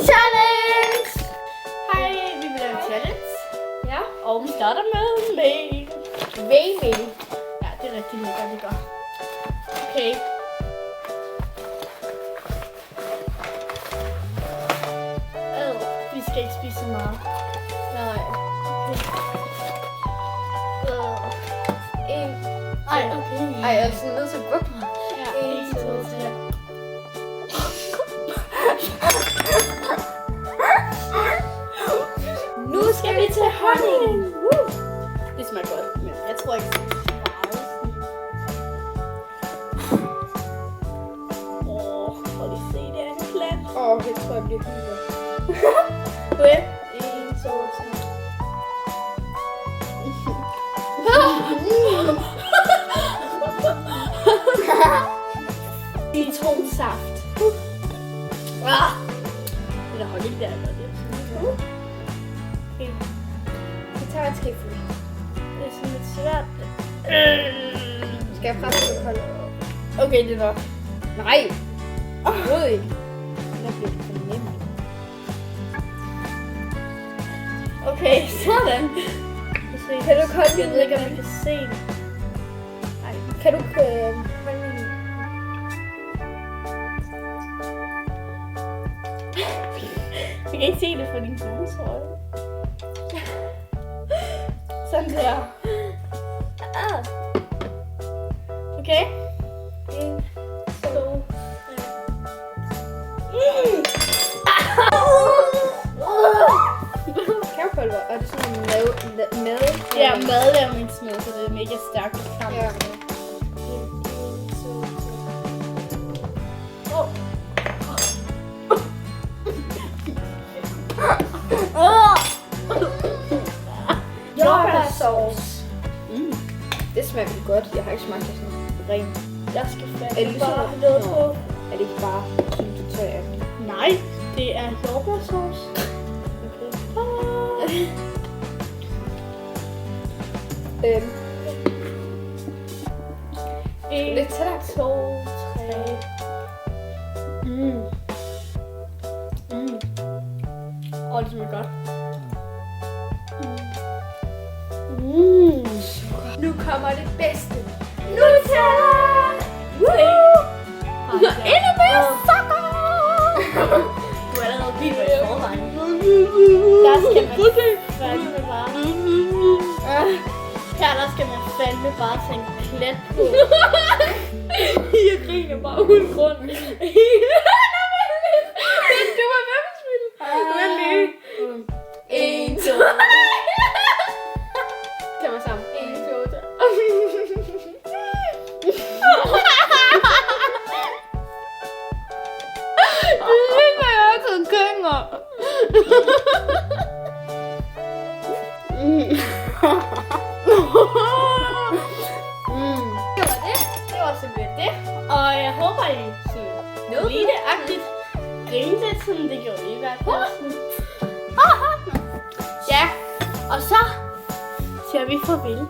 Challenge! Hej, vi vil lave en challenge. Ja. Og vi starter med mail. Mail. Ja, det er rigtig lækkert, det gør. Okay. Vi skal ikke spise så meget. Nej. En. Ej, okay. Ej, jeg er sådan nødt til at bukke mig. Ja, 1, 2, 3. Nu skal vi til honning. Det smager godt, men jeg tror ikke, det er meget. Prøv lige se, det er en plat. Jeg tror, jeg bliver hyper. Okay. 1, 2, 3. Citronsaft. Det der honning, der er godt. Okay. Vi tager en skefuld. Det er sådan lidt svært. Skal jeg presse på koldt? Okay, det er nok. Nej. Overhovedet ikke. Der bliver det for nemt. Okay, sådan. Kan du kolde Jeg ved ikke, om man kan se det. Nej. Kan du kolde min? Jeg kan ikke se det for din gule trøje. Sådan der. Okay. 1, 2, 3. Kærpulver. Og det er sådan mad. Ja, mad er min smad, så det er mega stærkt og klamt. Ja. Jordbærsauce. Det smager godt. Jeg har ikke smagt det sådan rent. Jeg skal Er det fandme ligesom bare have noget på. Er det ikke bare sådan totalt? Nej, det er jordbærsauce. Okay. 1, Lidt tættere. 2, 3. Det smager godt. Nu kommer det bedste. Nutella! Endnu mere sukker! Du er allerede vild med i forvejen. Der skal man fandme bare... Her der skal man fandme bare tage en klat på. Jeg griner bare uden grund. Du var hvemsmiddel. Vent lige. 1, 2. Tag mig sammen. 1, 2, 3. Det er jeg også en kønger. Det var simpelthen det. Og jeg håber, I sådan lineagtigt grinte, sådan det gjorde vi i hvert fald. Ja, og så siger vi farvel.